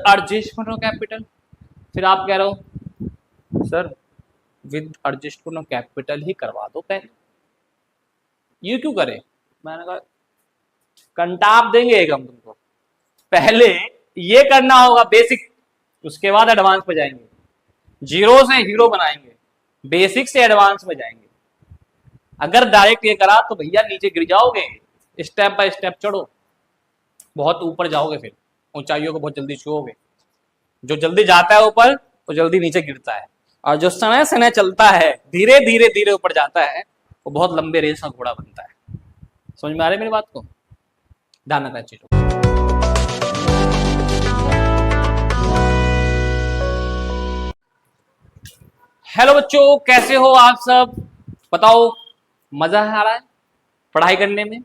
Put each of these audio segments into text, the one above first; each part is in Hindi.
Adjustment of capital. फिर आप कह रहे हो sir with adjustment of capital ही करवा दो पहले, ये क्यों करें? मैंने कहा कंटाप देंगे एक हम तुमको, पहले ये करना होगा बेसिक, उसके बाद एडवांस पे जाएंगे, जीरो से हीरो बनाएंगे, बेसिक से एडवांस में जाएंगे। अगर डायरेक्ट ये करा तो भैया नीचे गिर जाओगे, स्टेप बाय स्टेप चढ़ो, बहुत ऊपर जाओगे, फिर ऊंचाइयों को बहुत जल्दी छुओगे। जो जल्दी जाता है ऊपर वो जल्दी नीचे गिरता है, और जो समय समय चलता है धीरे धीरे धीरे ऊपर जाता है वो बहुत लंबे रेस का घोड़ा बनता है। समझ में आ रही है मेरी बात को? ध्यान रखना चीजों। हेलो बच्चों, कैसे हो आप सब? बताओ, मजा आ रहा है पढ़ाई करने में?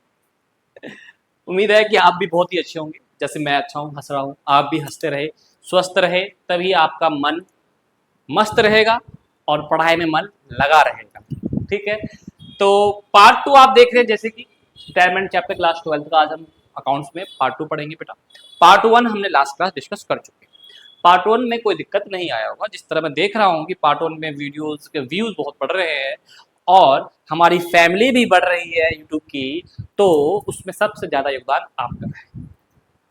उम्मीद है कि आप भी बहुत ही अच्छे होंगे, जैसे मैं अच्छा हूँ, हंस रहा हूँ। आप भी हंसते रहे, स्वस्थ रहे, तभी आपका मन मस्त रहेगा और पढ़ाई में मन लगा रहेगा। ठीक है, तो पार्ट 2 आप देख रहे हैं, जैसे कि रिटायरमेंट चैप्टर क्लास 12 का आज हम अकाउंट्स में पार्ट 2 पढ़ेंगे बेटा। पार्ट 1 हमने लास्ट क्लास डिस्कस कर चुके हैं। पार्ट 1 में कोई दिक्कत नहीं आया होगा। जिस तरह मैं देख रहा हूँ कि पार्ट 1 में वीडियोस के व्यूज बहुत बढ़ रहे हैं और हमारी फैमिली भी बढ़ रही है यूट्यूब की, तो उसमें सबसे ज्यादा योगदान आपका है।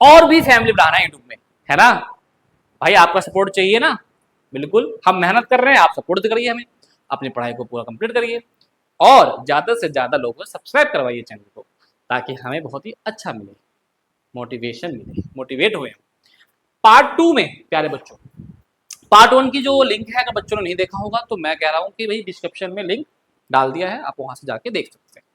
और भी फैमिली बढ़ाना है यूट्यूब में, है ना भाई? आपका सपोर्ट चाहिए ना? बिल्कुल, हम मेहनत कर रहे हैं, आप सपोर्ट करिए हमें, अपनी पढ़ाई को पूरा कंप्लीट करिए और ज्यादा से ज्यादा लोगों को सब्सक्राइब करवाइए चैनल को, ताकि हमें बहुत ही अच्छा मिले, मोटिवेशन मिले, मोटिवेट हुए। पार्ट 2 में प्यारे बच्चों, पार्ट 1 की जो लिंक है, अगर बच्चों ने नहीं देखा होगा तो मैं कह रहा हूँ कि भाई डिस्क्रिप्शन में लिंक डाल दिया है, आप वहां से जाके देख सकते हैं।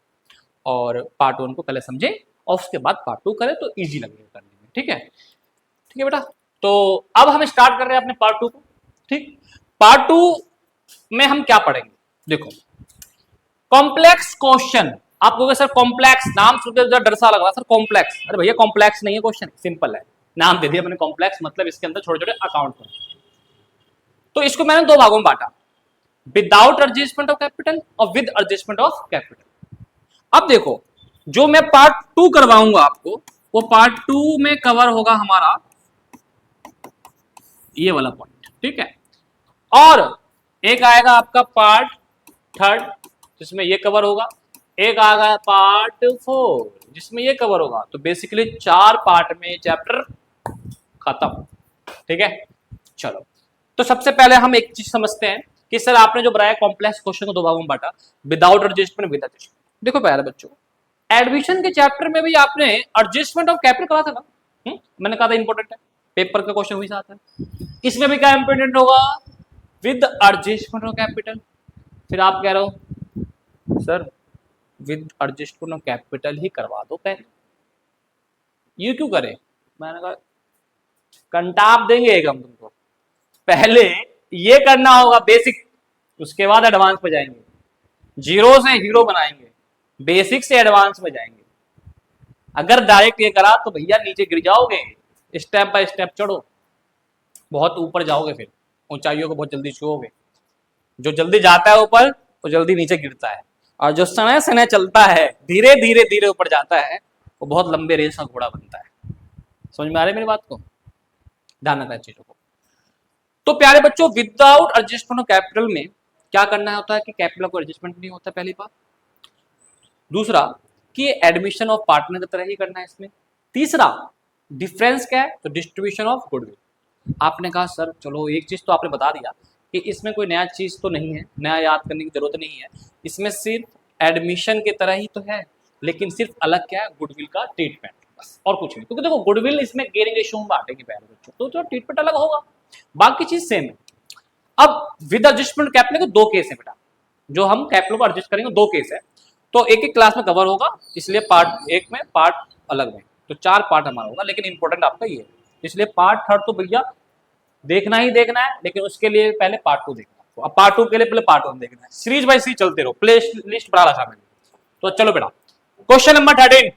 और पार्ट 1 को पहले समझे और उसके बाद पार्ट 2 करें तो ईजी लगेगा करने में। ठीक है, ठीक है बेटा। तो अब हम स्टार्ट कर रहे हैं अपने पार्ट 2 को। ठीक, पार्ट 2 में हम क्या पढ़ेंगे? देखो, कॉम्प्लेक्स क्वेश्चन। आप कहोगे सर कॉम्प्लेक्स, नाम सुनकर डर सा लग रहा है सर, कॉम्प्लेक्स। अरे भैया कॉम्प्लेक्स नहीं है क्वेश्चन, सिंपल है, नाम दे दिया मैंने कॉम्प्लेक्स, मतलब इसके अंदर छोटे छोटे अकाउंट हैं। तो इसको मैंने दो भागों में बांटा, विदाउट एडजस्टमेंट ऑफ कैपिटल और विद एडजस्टमेंट ऑफ कैपिटल। अब देखो, जो मैं पार्ट 2 करवाऊंगा आपको, वो पार्ट 2 में कवर होगा हमारा ये वाला पॉइंट। ठीक है, और एक आएगा आपका पार्ट 3 जिसमें ये कवर होगा, एक आएगा पार्ट 4 जिसमें ये कवर होगा। तो बेसिकली 4 पार्ट में चैप्टर खत्म। ठीक है, चलो। तो सबसे पहले हम एक चीज समझते हैं कि सर आपने जो बनाया कॉम्प्लेक्स क्वेश्चन को दो भागों में बांटा, विदाउट एडजस्टमेंट, विद एडजस्टमेंट। देखो प्यारे बच्चों, एडमिशन के चैप्टर में भी आपने एडजस्टमेंट ऑफ कैपिटल करा था ना? मैंने कहा था इंपॉर्टेंट है, पेपर का क्वेश्चन वही आता है। इसमें भी क्या इंपॉर्टेंट होगा? With adjustment of capital. फिर आप कह रहे हो sir with adjustment of capital ही करवा दो पहले, ये क्यों करें? मैंने कहा कंटाप देंगे एक हम तुमको, पहले ये करना होगा बेसिक, उसके बाद एडवांस पे जाएंगे, जीरो से हीरो बनाएंगे, बेसिक से एडवांस में जाएंगे। अगर डायरेक्ट ये करा तो भैया नीचे गिर जाओगे, स्टेप बाय स्टेप चढ़ो, बहुत ऊपर जाओगे, फिर ऊंचाइयों को बहुत जल्दी छुओगे। जो जल्दी जाता है ऊपर वो जल्दी नीचे गिरता है, और जो समय समय चलता है धीरे धीरे धीरे ऊपर जाता है वो बहुत लंबे रेस का घोड़ा बनता है। समझ में आ रही है मेरी बात को? ध्यान रखना चीजों को। तो प्यारे बच्चों, विदाउट एडजस्टमेंट ऑफ कैपिटल में क्या करना होता है कि कैपिटल को एडजस्टमेंट नहीं होता, पहली बात। दूसरा कि एडमिशन ऑफ पार्टनर की तरह ही करना है इसमें। तीसरा डिफरेंस क्या है? तो डिस्ट्रीब्यूशन ऑफ गुडविल। आपने कहा सर चलो एक चीज तो आपने बता दिया कि इसमें कोई नया चीज तो नहीं है, नया याद करने की जरूरत नहीं है, इसमें सिर्फ एडमिशन की तरह ही तो है, लेकिन सिर्फ अलग क्या है? गुडविल का ट्रीटमेंट, बस और कुछ नहीं। क्योंकि देखो गुडविल इसमें गेयरिंग रेशियो में बांटेंगे पहले बच्चों, तो ट्रीटमेंट अलग होगा, बाकी चीज सेम है। अब विद एडजस्टमेंट कैपिटल के दो केस है बेटा, जो हम कैपिटल को एडजस्ट करेंगे दो केस है, तो एक एक क्लास में कवर होगा, इसलिए पार्ट 1 में पार्ट अलग में, तो 4 पार्ट हमारा होगा। लेकिन इंपॉर्टेंट आपका ये है, इसलिए पार्ट 3 तो भैया देखना ही देखना है, लेकिन उसके लिए पहले पार्ट 2 देखना है। अब पार्ट 2 के लिए पहले पार्ट 1 देखना है, सीरीज बाय सीरीज चलते रहो, प्ले लिस्ट बना रखा मैंने। तो चलो बेटा, क्वेश्चन नंबर 13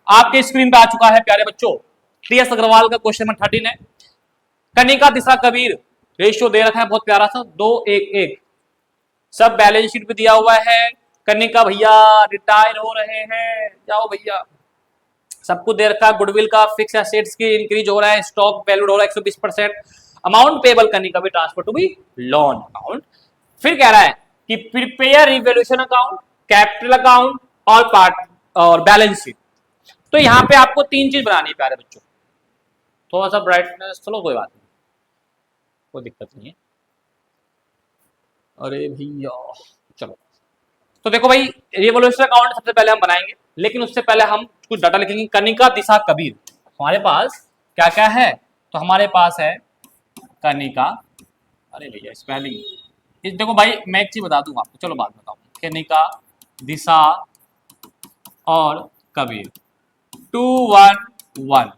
आपके स्क्रीन पे आ चुका है प्यारे बच्चों। टीएस अग्रवाल का क्वेश्चन नंबर 13 है। कनिका दिशा कबीर, रेशियो दे रखा है बहुत प्यारा सा, 2:1:1, सब बैलेंस शीट पे दिया हुआ है। कनिका भैया रिटायर हो रहे हैं, जाओ भैया। सबको दे रखा है गुडविल का, फिक्स एसेट्स की इंक्रीज हो रहा है, स्टॉक वैल्यू हो रहा है 120%, अमाउंट पेबल करने का भी transfer to be loan account. फिर कह रहा है कि prepare revolution account, capital account और पार्ट और बैलेंस शीट। तो यहाँ पे आपको तीन चीज बनानी है प्यारे बच्चों। थोड़ा सा ब्राइटनेस, चलो कोई बात नहीं, कोई दिक्कत नहीं है। अरे भैया चलो, तो देखो भाई रिवोल्यूशन अकाउंट सबसे पहले हम बनाएंगे, लेकिन उससे पहले हम कुछ डाटा लिखेंगे। कनिका, दिशा, कबीर, हमारे पास क्या क्या है? तो हमारे पास है कनिका, अरे भैया स्पेलिंग, देखो भाई मैं एक चीज बता दूंगा आपको, चलो बात बताऊँ। कनिका, दिशा और कबीर 2 1 1।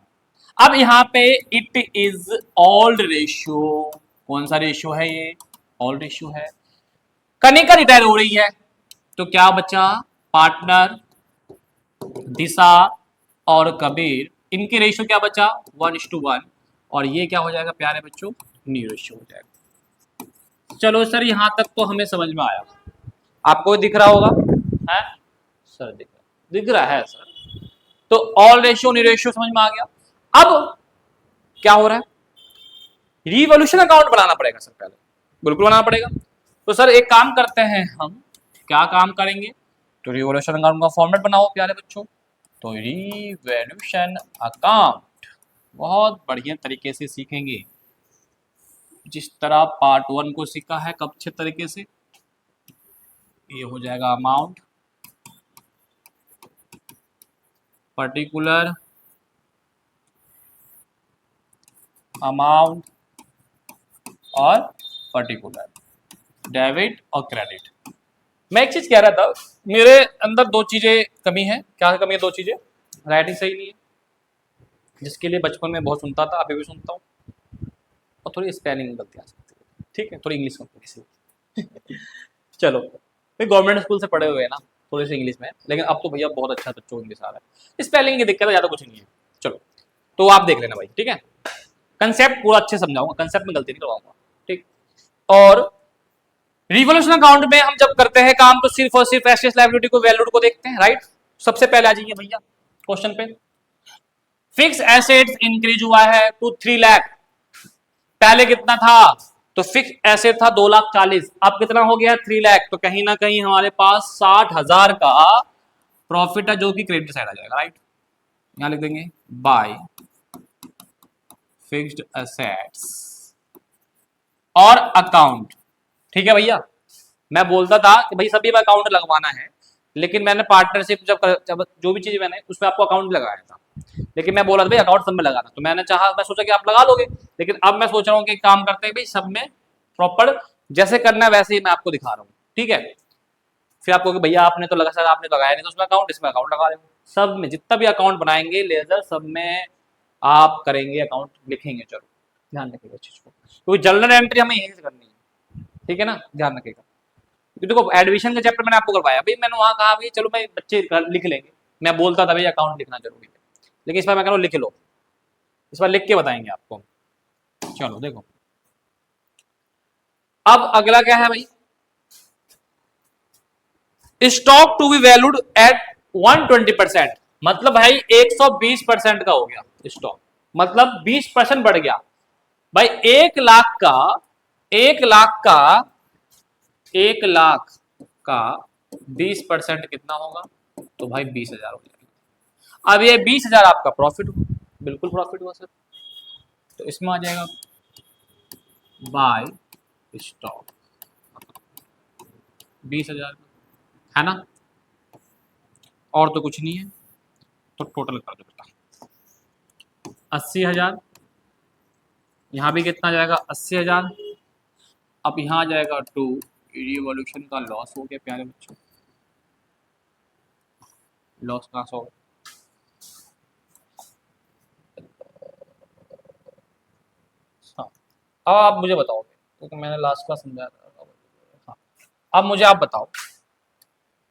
अब यहाँ पे इट इज ऑल्ड रेशियो, कौन सा रेशियो है ये? ऑल्ड रेशियो है। कनिका रिटायर हो रही है, तो क्या बचा? पार्टनर, दिशा और कबीर, इनके रेशियो क्या बचा? 1:1। और ये क्या हो जाएगा प्यारे बच्चों? न्यू रेशियो हो जाएगा। चलो सर यहां तक तो हमें समझ में आया, आपको दिख रहा होगा है सर? दिख रहा है सर। तो ऑल रेशियो न्यू रेशियो समझ में आ गया। अब क्या हो रहा है? रिवॉल्यूशन अकाउंट बनाना पड़ेगा सर, पहले बिल्कुल बनाना पड़ेगा। तो सर एक काम करते हैं, हम क्या काम करेंगे? तो रिवॉल्यूशन अकाउंट का फॉर्मेट बनाओ प्यारे बच्चों। तो रिवॉल्यूशन अकाउंट बहुत बढ़िया तरीके से सीखेंगे, जिस तरह पार्ट 1 को सीखा है कब अच्छे तरीके से। ये हो जाएगा अमाउंट, पर्टिकुलर अमाउंट और पर्टिकुलर, डेबिट और क्रेडिट। मैं एक चीज कह रहा था, मेरे अंदर दो चीजें कमी है। क्या कमी है? दो चीजें, राइटिंग सही नहीं है, जिसके लिए बचपन में बहुत सुनता था, अभी भी सुनता हूँ, और थोड़ी स्पेलिंग गलती आ सकती है, ठीक है, थोड़ी इंग्लिश में चलो भाई गवर्नमेंट स्कूल से पढ़े हुए हैं ना, थोड़ी सी इंग्लिश में, लेकिन अब तो भैया बहुत अच्छा बच्चों को इंग्लिश आ रहा है। स्पेलिंग की दिक्कत है, ज़्यादा कुछ नहीं है। चलो तो आप देख लेना भाई, ठीक है, कंसेप्ट पूरा अच्छे समझाऊंगा, कंसेप्ट में गलती नहीं करवाऊंगा, ठीक। और रिवॉल्यूशन अकाउंट में हम जब करते हैं काम, तो सिर्फ और सिर्फ एसेट्स लायबिलिटी को, वैल्यू को देखते हैं, राइट। सबसे पहले आ जाइए भैया क्वेश्चन पे। फिक्स एसेट्स इंक्रीज हुआ है टू 3 लाख, पहले कितना था? तो फिक्स एसेट था 2,40,000, अब कितना हो गया? 3 लाख। तो कहीं ना कहीं हमारे पास 60,000 का प्रॉफिट है, जो कि क्रेडिट साइड आ जाएगा, राइट। यहां लिख देंगे बाय फिक्स्ड एसेट्स और अकाउंट, ठीक है भैया। मैं बोलता था कि भाई सभी में अकाउंट लगवाना है, लेकिन मैंने पार्टनरशिप जब जो भी चीज मैंने उसमें आपको अकाउंट लगाया था, लेकिन मैं बोला था भाई अकाउंट सब में लगाना, तो मैं सोचा कि आप लगा लोगे, लेकिन अब मैं सोच रहा हूँ कि काम करते हैं भाई सब में प्रॉपर जैसे करना है वैसे ही मैं आपको दिखा रहा हूँ, ठीक है। फिर आपको कि भैया आपने तो लगा सर, आपने लगाया नहीं तो उसमें अकाउंट, इसमें अकाउंट लगा रहे हो। सब में जितना भी अकाउंट बनाएंगे लेजर, सब में आप करेंगे अकाउंट, लिखेंगे, चलो ध्यान रखिएगा चीज को, क्योंकि जनरल एंट्री हमें यहीं से करनी है, ठीक है ना, ध्यान रखिएगा। क्योंकि देखो एडमिशन का चैप्टर मैंने आपको करवाया भाई, मैंने वहां कहा भाई चलो भाई बच्चे लिख लेंगे, मैं बोलता था भाई अकाउंट लिखना जरूरी है, लेकिन इस बार मैं कह रहा हूँ लिख लो, इस बार लिख के बताएंगे आपको। चलो देखो अब अगला क्या है भाई? Stock to be valued at 120%, मतलब भाई 120% का हो गया स्टॉक, मतलब 20% बढ़ गया भाई। 1 लाख का 20% कितना होगा? तो भाई 20,000 हो जाएगा। अब ये 20,000 आपका प्रॉफिट हुआ, बिल्कुल प्रॉफिट हुआ सर। तो इसमें आ जाएगा बाय स्टॉक 20,000 है ना, और तो कुछ नहीं है। तो टोटल कर दो बेटा 80,000, यहाँ भी कितना जाएगा? 80,000। अब यहाँ आ जाएगा 2, रिवॉल्यूशन का लॉस हो गया प्यारे बच्चों, लॉस कहाँ से होगा? हाँ अब आप मुझे बताओगे, क्योंकि मैंने लास्ट क्लास समझाया था। हाँ अब मुझे आप बताओ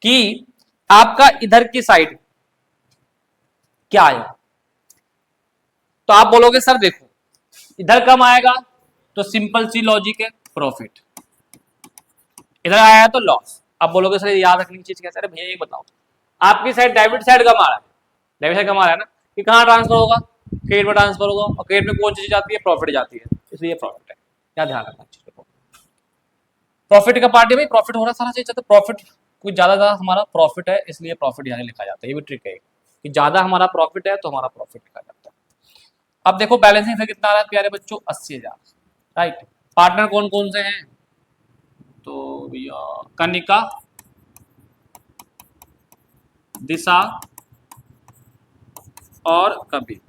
कि आपका इधर की साइड क्या आएगा? तो आप बोलोगे सर देखो इधर कम आएगा, तो सिंपल सी लॉजिक है, प्रॉफिट। इधर आया तो लॉस। अब बोलोगे सर याद रखने की चीज क्या? सर भैया ये बताओ, आपकी साइड डेबिट साइड कम आ रहा है, डेबिट साइड कम आ रहा है ना, कि कहाँ ट्रांसफर होगा, क्रेडिट में ट्रांसफर होगा, और क्रेडिट में कौन चीज जाती है, प्रॉफिट जाती है, इसलिए प्रॉफिट है। क्या ध्यान रखना चीज को, प्रॉफिट का पार्ट है भाई, प्रॉफिट हो रहा सारा चीज, तो प्रॉफिट कुछ ज्यादा हमारा प्रॉफिट है, इसलिए प्रॉफिट यहाँ लिखा जाता है। ये भी ट्रिक है कि ज्यादा हमारा प्रॉफिट है तो हमारा प्रॉफिट लिखा जाता है। अब देखो बैलेंसिंग से कितना आ रहा है प्यारे बच्चों, 80,000, राइट। पार्टनर कौन कौन से हैं, तो भैया कनिका, दिशा और कबीर।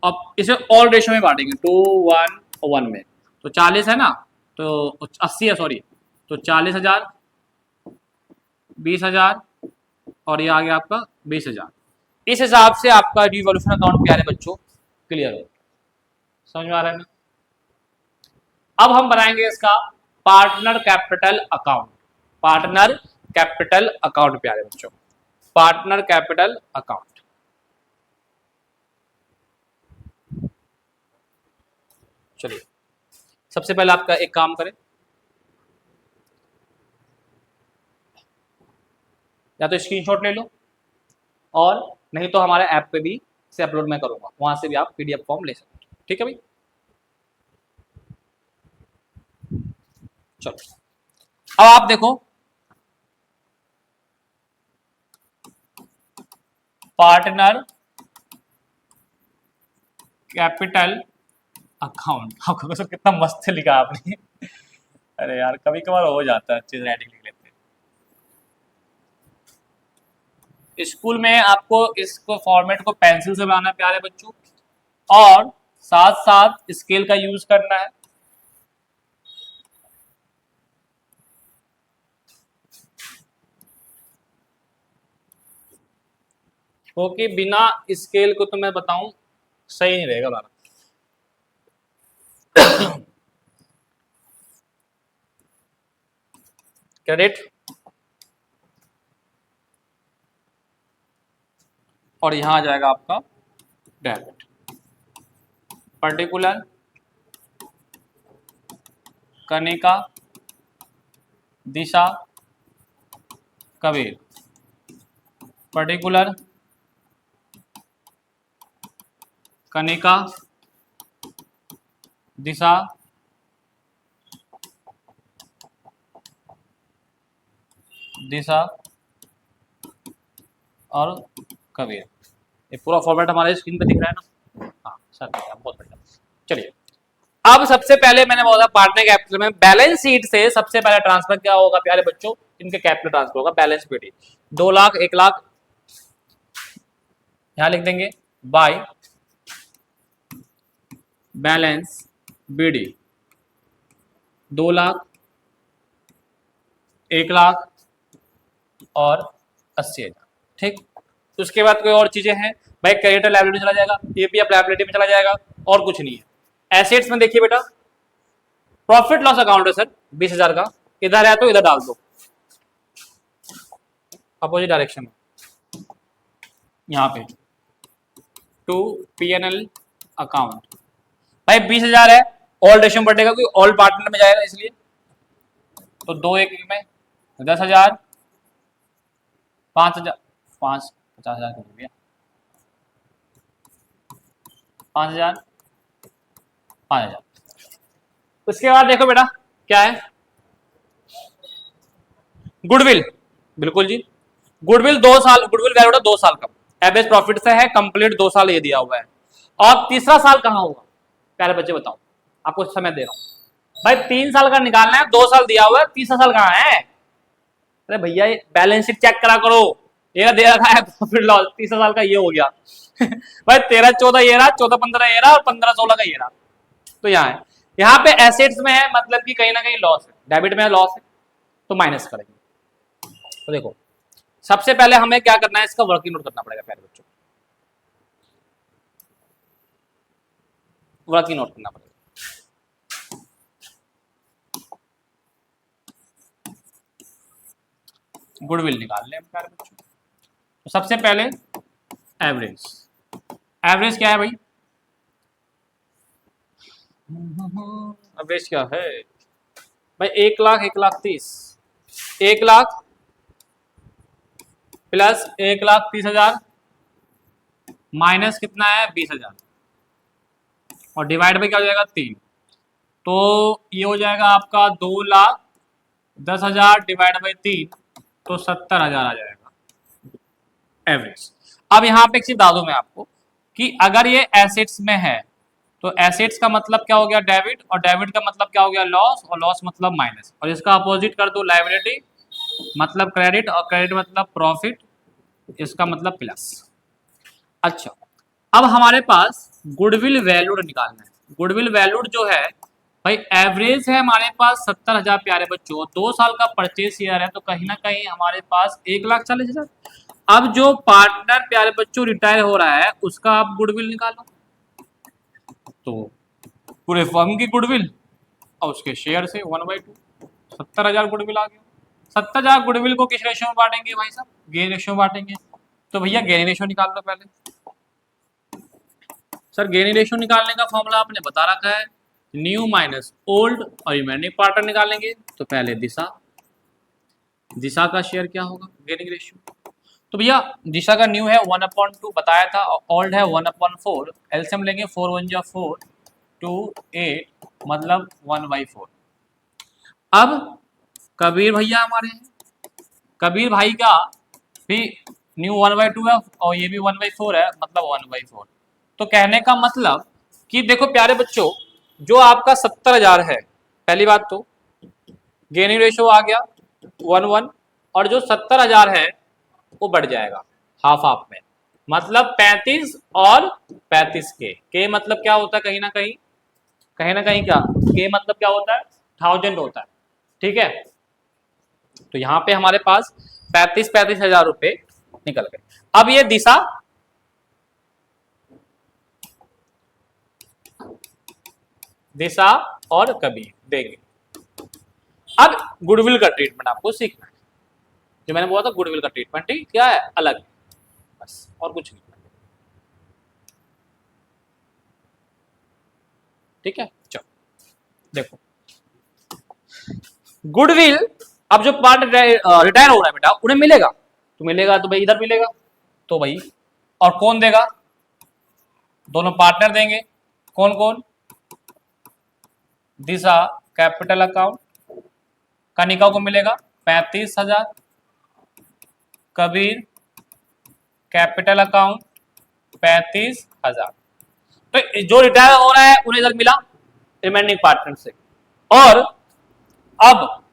अब इसे ऑल रेशो में बांटेंगे, 2:1:1 में, तो 40 है ना, तो 80 है सॉरी, तो 40,000, 20,000 और ये आ गया आपका 20,000। इस हिसाब से आपका रिवॉल्यूशन अकाउंट प्यारे बच्चों क्लियर हो, समझ में आ रहा है ना। अब हम बनाएंगे इसका partner capital account, partner capital account प्यारे बच्चों, पार्टनर कैपिटल अकाउंट। चलिए सबसे पहले आपका एक काम करें, या तो स्क्रीनशॉट ले लो, और नहीं तो हमारे ऐप पे भी से अपलोड मैं करूंगा, वहां से भी आप पीडीएफ फॉर्म ले सकते हो, ठीक है भाई। चलो अब आप देखो, पार्टनर कैपिटल अकाउंट, आपको तो कितना मस्त लिखा आपने अरे यार कभी कभार हो जाता है, अच्छी राइटिंग लिख लेते हैं। स्कूल में आपको इसको फॉर्मेट को पेंसिल से बनाना है प्यारे बच्चों, और साथ साथ स्केल का यूज करना है। क्योंकि बिना स्केल को तो मैं बताऊं सही नहीं रहेगा बारा। क्रेडिट और यहां आ जाएगा आपका डेबिट। पर्टिकुलर, कनिका, दिशा, कबीर। पर्टिकुलर, कनिका, दिशा, दिशा और कबीर। ये पूरा फॉर्मेट हमारे स्क्रीन पे दिख रहा है ना, हाँ सर बहुत बढ़िया। चलिए अब सबसे पहले मैंने बोला पार्टनर कैपिटल में बैलेंस शीट से सबसे पहले ट्रांसफर क्या होगा प्यारे बच्चों, इनके कैपिटल ट्रांसफर होगा, बैलेंस पीटी 2 लाख 1 लाख यहां लिख देंगे, by balance BD 2 lakh 1 lakh और 80,000, ठीक। उसके बाद कोई और चीजें हैं भाई, क्रेडिटर लायबिलिटी चला जाएगा, एपीएफ लायबिलिटी में चला जाएगा, और कुछ नहीं है। एसेट्स में देखिए बेटा, प्रॉफिट लॉस अकाउंट है सर 20,000 का, इधर है तो इधर डाल दो अपोजिट डायरेक्शन में, यहाँ पे टू पीएनएल अकाउंट। भाई 20,000 है, ऑल रेशियो में बढ़ेगा, कोई ऑल पार्टनर में जाएगा, इसलिए तो 2 1 में 10,000, 5,000, 50,000 हो गया, 5,000, 5,000। उसके बाद देखो बेटा क्या है, गुडविल, बिल्कुल जी, गुडविल 2 साल, गुडविल वैल्यू 2 साल का, एवरेज प्रॉफिट से है, कंप्लीट 2 साल ये दिया हुआ है। और तीसरा साल कहां होगा प्यारे बच्चे बताओ, आपको समय दे रहा हूं भाई, 3 साल का निकालना है, 2 साल दिया हुआ है, तीसरा साल कहां है, अरे भैया बैलेंस शीट चेक करा करो, ये दे रखा है प्रॉफिट लॉस, तीसरा साल का ये हो गया भाई 13-14 ये रहा, 14-15 ये रहा, और 15-16 का ये रहा, तो यहाँ है, यहाँ पे एसेट्स में है, मतलब कि कहीं ना कहीं लॉस है, डेबिट में लॉस है, तो माइनस करेंगे। तो देखो सबसे पहले हमें क्या करना है, इसका वर्किंग नोट करना पड़ेगा प्यारे बच्चों, वर्किंग नोट करना पड़ेगा। गुडविल निकाल लें प्यारे बच्चों, तो सबसे पहले एवरेज, एवरेज क्या है भाई, एवरेज क्या है भाई, 1 लाख 1,30,000, 1 लाख प्लस 1,30,000 माइनस कितना है 20,000 और डिवाइड बाई क्या हो जाएगा 3, तो ये हो जाएगा आपका 2,10,000 डिवाइड बाई 3, तो 70,000 आ जाएगा एवरेज। अब यहाँ पे एक चीज बता दूं मैं आपको कि अगर ये एसेट्स में है तो एसेट्स का मतलब क्या हो गया डेबिट, और डेबिट का मतलब क्या हो गया लॉस, और लॉस मतलब माइनस, और इसका अपोजिट कर दो लायबिलिटी मतलब क्रेडिट, और क्रेडिट मतलब प्रॉफिट, इसका मतलब प्लस। अच्छा, अब हमारे पास गुडविल वैल्यूड निकालना है। गुडविल वैल्यूड जो है भाई एवरेज है हमारे पास 70,000 प्यारे बच्चों, 2 साल का परचेस ईयर है, तो कहीं ना कहीं हमारे पास 1,40,000। अब जो पार्टनर प्यारे बच्चों रिटायर हो रहा है उसका आप गुडविल निकालो, तो पूरे फर्म की गुडविल और उसके शेयर से 1/2, 70,000 गुडविल आ गया। 70,000 गुडविल को किस रेशियो में बांटेंगे भाई साहब, गेन रेशियो में बांटेंगे, तो भैया गेन रेशियो निकाल दो पहले। सर गेन रेशियो निकालने का फॉर्मूला आपने बता रखा है, न्यू माइनस ओल्ड और रिमेनिंग पार्टनर निकालेंगे, तो पहले दिशा का शेयर क्या होगा गेनिंग रेशियो, तो भैया दिशा का न्यू है 1/2 बताया था, ओल्ड है 1/4, एलसीएम लेंगे 4 1 जा 4 2 8 मतलब 1/4। अब कबीर भैया हमारे हैं, कबीर भाई का भी न्यू 1/2 है और ये भी 1/4 है मतलब 1/4। तो कहने का मतलब कि देखो प्यारे बच्चों, जो आपका 70,000 है, पहली बात तो गेनिंग रेशियो आ गया 1:1, और जो 70,000 है वो बढ़ जाएगा हाफ हाफ में, मतलब 35 और 35 के मतलब क्या होता है कहीं ना कहीं क्या के मतलब क्या होता है 1000 होता है, ठीक है। तो यहाँ पे हमारे पास 35,000 रुपए निकल गए। अब ये दिशा और कबीर देंगे। अब गुडविल का ट्रीटमेंट आपको सीखना है, जो मैंने बोला था गुडविल का ट्रीटमेंट ही क्या है अलग है, बस और कुछ नहीं, ठीक है। चलो देखो गुडविल, अब जो पार्ट रिटायर हो रहा है बेटा उन्हें मिलेगा, तो मिलेगा तो भाई इधर मिलेगा, तो भाई और कौन देगा, दोनों पार्टनर देंगे, कौन कौन, दिशा कैपिटल अकाउंट, कनिका को मिलेगा 35,000, कबीर कैपिटल अकाउंट 35,000, तो जो रिटायर हो रहा है उन्हें इधर मिला रिमेनिंग पार्टनर से, और अब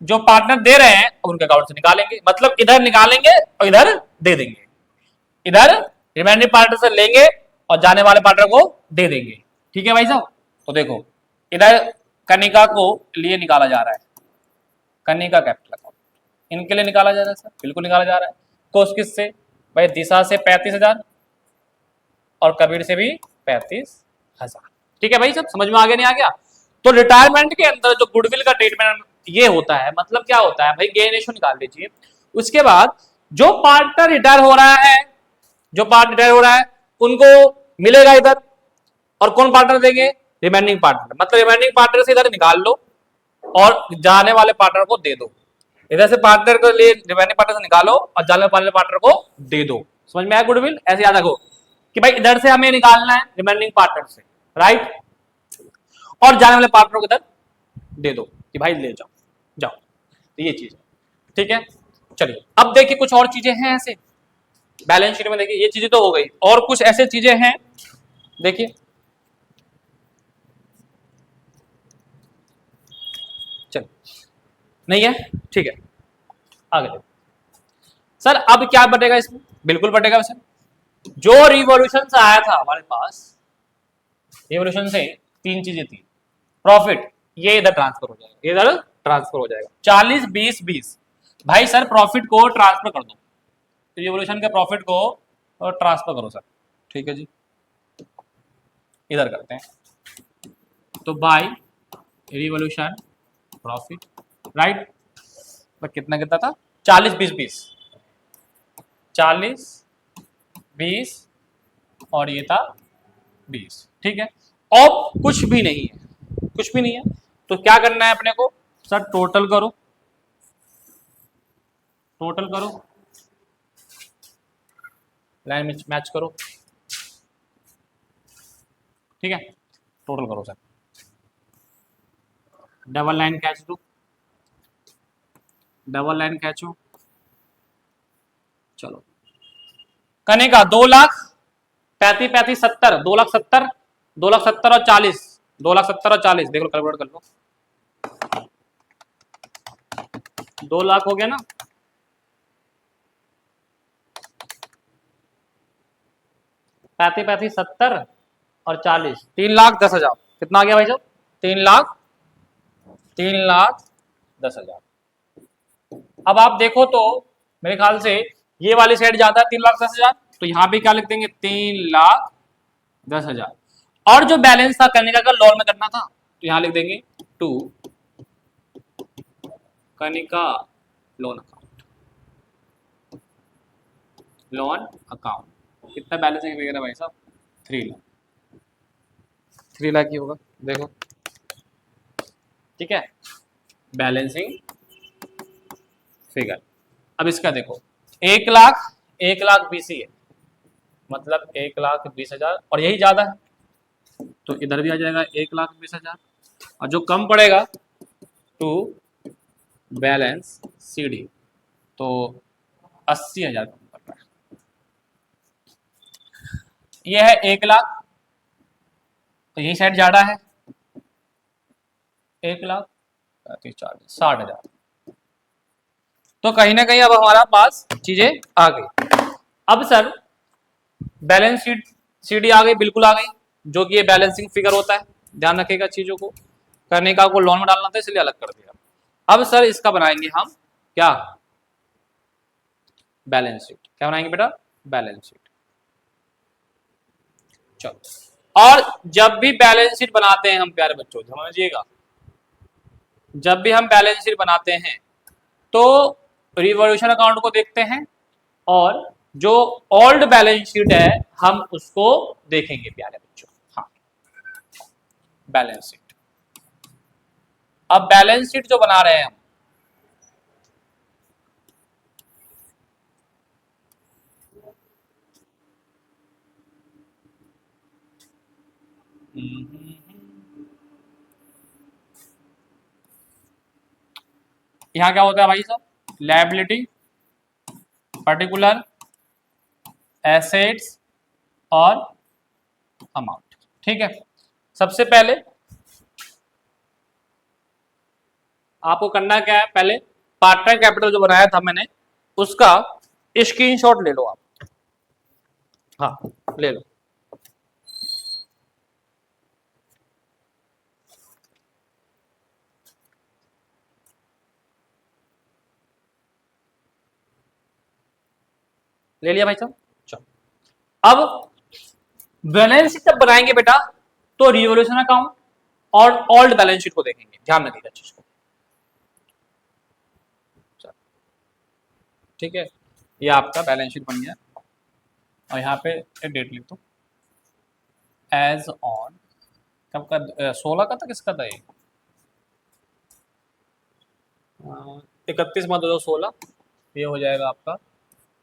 जो पार्टनर दे रहे हैं उनके अकाउंट से निकालेंगे, मतलब इधर निकालेंगे और इधर दे देंगे, इधर रिमेनिंग पार्टनर से लेंगे और जाने वाले पार्टनर को दे देंगे, ठीक है भाई साहब। तो देखो इधर कनिका को लिए निकाला जा रहा है, कनिका कैपिटल अकाउंट इनके लिए निकाला जा रहा है सर, बिल्कुल निकाला जा रहा है, कोस किससे भाई दिशा से 35,000 और कबीर से भी 35,000, ठीक है भाई सब समझ में आ गया नहीं आ गया। तो रिटायरमेंट के अंदर जो गुडविल का ट्रीटमेंट ये होता है, मतलब क्या होता है भाई गेन रेशियो निकाल लीजिए, उसके बाद जो पार्टनर रिटायर हो रहा है, जो पार्टनर रिटायर हो रहा है उनको मिलेगा इधर, और कौन पार्टनर देंगे रिमेनिंग पार्टनर, मतलब रिमेनिंग पार्टनर से इधर निकाल लो और जाने वाले पार्टनर को दे दो, इधर से पार्टनर को लिए रिमेनिंग पार्टनर से निकालो और जाने वाले पार्टनर को दे दो, समझ में आया गुडविल, ऐसे याद रखो कि भाई इधर से हमें निकालना है रिमेनिंग पार्टनर से, राइट, और जाने वाले पार्टनर को इधर दे दो कि भाई ले जाओ जाओ, तो ये चीज है, ठीक है। चलिए अब देखिए कुछ और चीजें हैं ऐसे बैलेंस शीट में, देखिए ये चीजें तो हो गई, और कुछ ऐसे चीजें हैं देखिए, चलिए नहीं है, ठीक है आगे देखो सर, अब क्या बटेगा इसमें, बिल्कुल बटेगा वैसे, जो रिवॉल्यूशन से आया था हमारे पास, रिवॉल्यूशन से 3 चीजें थी, प्रॉफिट ये इधर ट्रांसफर हो जाएगा, इधर ट्रांसफर हो जाएगा 40 20 20, भाई सर प्रॉफिट को ट्रांसफर कर दो, रिवॉल्यूशन के प्रॉफिट को ट्रांसफर करो सर, ठीक है जी, इधर करते हैं, तो बाय रिवॉल्यूशन प्रॉफिट, राइट, तो कितना कितना था 40 20 20, 40 20 और ये था 20, ठीक है, अब कुछ भी नहीं है, कुछ भी नहीं है, तो क्या करना है अपने को सर, टोटल करो, टोटल करो, लाइन में मैच करो, ठीक है, टोटल करो सर, डबल लाइन खींच दो, डबल लाइन खींचो, चलो कनेका 2,00,000 35 35 70, 2,70,000, 2,70,000 और 40, 2,70,000 और 40, देख लो कैलकुलेट कर लो, 2,00,000 हो गया ना, 35 35 70 और 40, 3,10,000, कितना आ गया भाई साहब, 3,10,000। अब आप देखो तो मेरे ख्याल से ये वाली साइड ज्यादा है 3,10,000, तो यहाँ पे क्या लिख देंगे 3,10,000, और जो बैलेंस था कनिका का लोन में करना था तो यहाँ लिख देंगे 2 Kanika loan account, loan account कितना बैलेंस है भाई साहब 3,00,000, 3,00,000 ही होगा, देखो ठीक है, बैलेंसिंग फिगर। अब इसका देखो 1,20,000 ही है, मतलब 1,20,000 और यही ज्यादा है तो इधर भी आ जाएगा 1,20,000, और जो कम पड़ेगा टू बैलेंस सीडी तो 80,000 कम पड़ रहा है, यह है 1,00,000, तो यही साइड ज्यादा है 1,35,40 60,000, तो कहीं ना कहीं अब हमारा पास चीजें आ गई। अब सर बैलेंस शीट सीडी आ गई, बिल्कुल आ गई, जो कि ये बैलेंसिंग फिगर होता है, ध्यान रखिएगा चीजों को, करने का को लोन में डालना था इसलिए अलग कर दिया। अब सर इसका बनाएंगे हम क्या, बैलेंस शीट, क्या बनाएंगे बेटा, बैलेंस शीट। चलो, और जब भी बैलेंस शीट बनाते हैं हम प्यारे बच्चों समझिएगा, जब भी हम बैलेंस शीट बनाते हैं तो रिवॉल्यूशन अकाउंट को देखते हैं और जो ओल्ड बैलेंस शीट है हम उसको देखेंगे प्यारे बच्चों। हाँ, बैलेंस शीट, अब बैलेंस शीट जो बना रहे हैं हम, यहां क्या होता है भाई साहब, लायबिलिटी, पर्टिकुलर एसेट्स और अमाउंट, ठीक है। सबसे पहले आपको करना क्या है, पहले पार्टनर कैपिटल जो बनाया था मैंने उसका स्क्रीनशॉट ले लो आप, हाँ ले लो, ले लिया भाई साहब। चलो, अब बैलेंस शीट जब बनाएंगे बेटा तो रिवॉल्यूशन अकाउंट और ओल्ड बैलेंस शीट को देखेंगे, ध्यान रखिएगा चीज को, ठीक है। ये आपका बैलेंस शीट बन गया और यहाँ पे एक डेट लिख दो, एज ऑन कब का, 16 का था, किसका था ये, 31 मई 2016, ये हो जाएगा आपका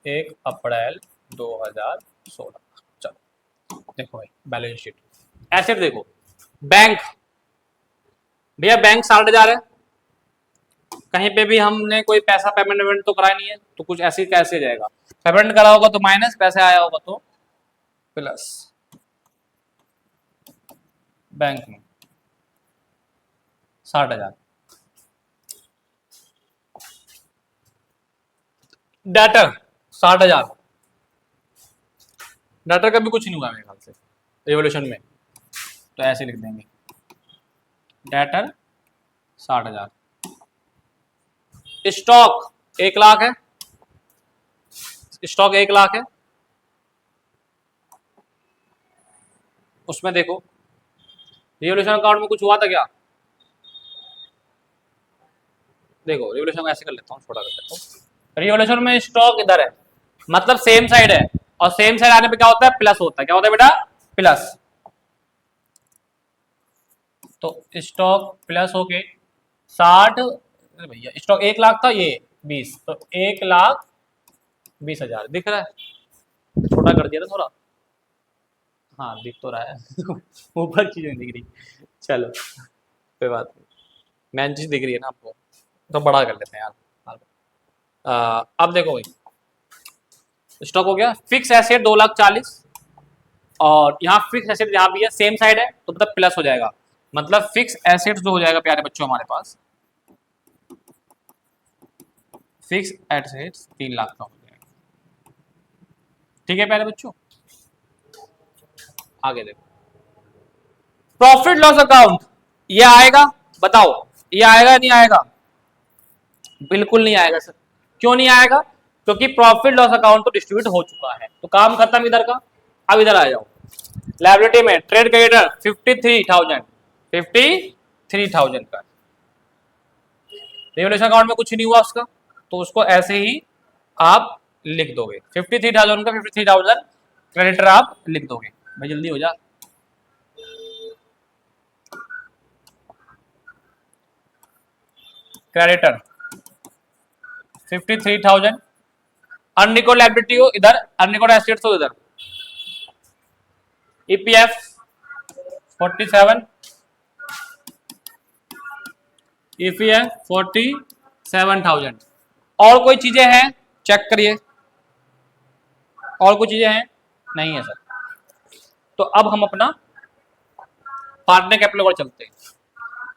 1 अप्रैल 2016। चलो देखो भाई बैलेंस शीट, एसेट देखो, बैंक, भैया बैंक 60,000 है, कहीं पे भी हमने कोई पैसा पेमेंट वेमेंट तो कराया नहीं है, तो कुछ ऐसे कैसे जाएगा, पेमेंट करा होगा तो माइनस, पैसे आया होगा तो प्लस, बैंक में 60,000, डेटर 60,000, डेटर का भी कुछ नहीं हुआ मेरे ख्याल से रिवोल्यूशन में, तो ऐसे लिख देंगे डेटर 60,000, स्टॉक 1,00,000 है, स्टॉक 1,00,000 है, उसमें देखो रिवोल्यूशन अकाउंट में कुछ हुआ था क्या, देखो रिवोल्यूशन ऐसे कर लेता हूँ, छोटा कर लेता हूँ, रिवोल्यूशन में स्टॉक इधर है, मतलब सेम साइड है, और सेम साइड आने पे क्या होता है, प्लस होता है, क्या होता है बेटा, प्लस, तो स्टॉक प्लस होके 60, भैया स्टॉक 1,00,000 था, ये 20, तो 1,20,000 दिख रहा है, छोटा कर दिया ना थोड़ा, हाँ दिख तो रहा है ऊपर चीज नहीं दिख रही, चलो कोई बात नहीं, मेन चीज दिख रही है ना आपको, तो बड़ा कर लेते हैं यार। अब देखो भाई, स्टॉक हो गया, फिक्स एसेट 2,40,000, और यहाँ फिक्स एसेट यहाँ भी है, सेम साइड है, तो मतलब प्लस हो जाएगा, मतलब फिक्स एसेट जो हो जाएगा प्यारे बच्चों हमारे पास, फिक्स एसेट 3,00,000 का हो जाएगा। ठीक है प्यारे बच्चों, आगे देखो, प्रॉफिट लॉस अकाउंट, ये आएगा, बताओ ये आएगा नहीं आएगा? बिल्कुल नहीं आएगा सर, क्यों नहीं आएगा? क्योंकि प्रॉफिट लॉस अकाउंट तो डिस्ट्रीब्यूट हो चुका है, तो काम खत्म इधर का। अब इधर आ जाओ, लायबिलिटी में ट्रेड क्रेडिटर 53,000, 53,000 का, रिवोल्यूशन अकाउंट में कुछ नहीं हुआ उसका, तो उसको ऐसे ही आप लिख दोगे, 53,000 का 53,000 क्रेडिटर आप लिख दोगे। भाई जल्दी हो जा, क्रेडिटर 53,000, अनरिकॉर्ड लायबिलिटी हो इधर, अनरिकॉर्ड एसेट्स हो इधर, ईपीएफ 47, ईपीएफ 47,000। और कोई चीजें हैं चेक करिए, और कोई चीजें हैं? नहीं है सर। तो अब हम अपना पार्टनर कैपिटल पर चलते हैं,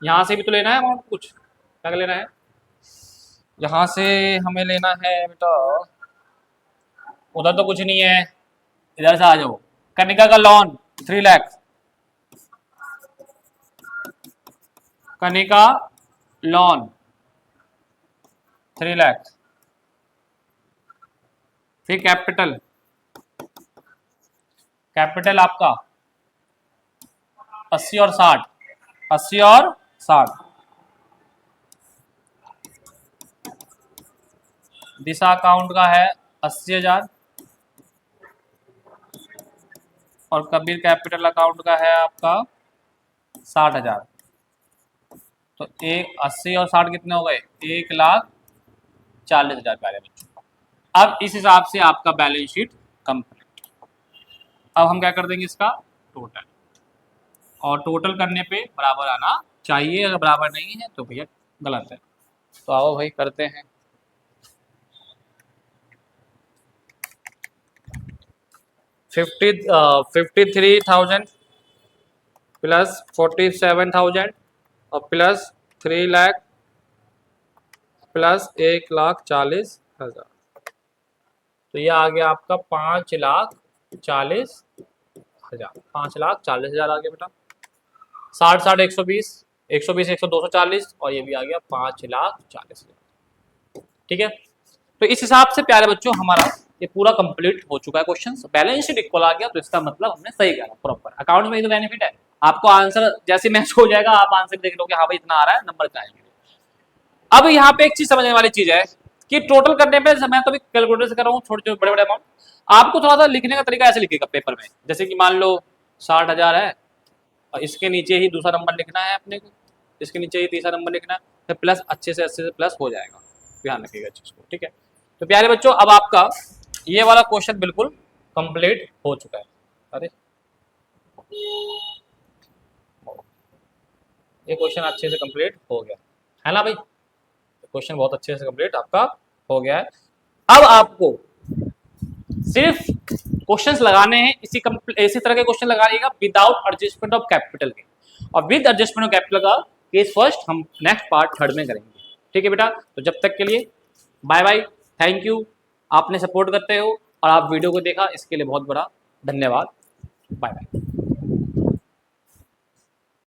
यहां से भी तो लेना है अमाउंट कुछ, क्या लेना है? यहां से हमें लेना है बेटा, उधर तो कुछ नहीं है, इधर से आ जाओ, कनिका का लोन 3 लाख, कनिका लोन 3 लाख, फिर कैपिटल, कैपिटल आपका 80 और 60, 80 और 60, दिशा अकाउंट का है 80,000, और कबीर कैपिटल अकाउंट का है आपका 60,000, तो 80 और 60 कितने हो गए? 1,40,000 प्यारे बच्चों। अब इस हिसाब से आपका बैलेंस शीट कंप्लीट। अब हम क्या कर देंगे इसका टोटल, और टोटल करने पे बराबर आना चाहिए, अगर बराबर नहीं है तो भैया गलत है। तो आओ भाई करते हैं, फिफ्टी 53,000 प्लस 47,000 और प्लस 3 लाख प्लस 1,40,000, तो ये आ गया आपका 5,40,000, 5,40,000 आ गया बेटा। 60 60 120, 120 100 240, और ये भी आ गया 5,40,000। ठीक है, तो इस हिसाब से प्यारे बच्चों हमारा ये पूरा कंप्लीट हो चुका है क्वेश्चन, बैलेंस शीट इक्वल आ गया, तो इसका मतलब हमने सही करा प्रॉपर। अकाउंट में ही तो बेनिफिट है, आपको आंसर जैसे मैच हो जाएगा, आप आंसर देख लो कि हाँ भाई इतना आ रहा है, नंबर क्या आएंगे। अब यहाँ पे एक चीज समझने वाली चीज है कि टोटल करने पे मैं तो कैलकुलेटर से कर रहा हूँ छोटे छोटे बड़े बड़े अमाउंट, आपको थोड़ा सा लिखने का तरीका ऐसे लिखिएगा पेपर में, जैसे कि मान लो 60,000 है, और इसके नीचे ही दूसरा नंबर लिखना है अपने को, इसके नीचे ही तीसरा नंबर लिखना है, तो प्लस अच्छे से प्लस हो जाएगा, ध्यान रखिएगा चीज को। ठीक है, तो प्यारे बच्चों अब आपका ये वाला क्वेश्चन बिल्कुल कंप्लीट हो चुका है। अरे ये क्वेश्चन अच्छे से कंप्लीट हो गया है ना भाई, क्वेश्चन बहुत अच्छे से कंप्लीट आपका हो गया है। अब आपको सिर्फ क्वेश्चंस लगाने हैं, इसी तरह के क्वेश्चन लगाइएगा विदाउट एडजस्टमेंट ऑफ कैपिटल के, और विद एडजस्टमेंट ऑफ कैपिटल का केस फर्स्ट हम नेक्स्ट पार्ट थर्ड में करेंगे। ठीक है बेटा, तो जब तक के लिए बाय बाय, थैंक यू, आपने सपोर्ट करते हो और आप वीडियो को देखा इसके लिए बहुत बड़ा धन्यवाद, बाय बाय।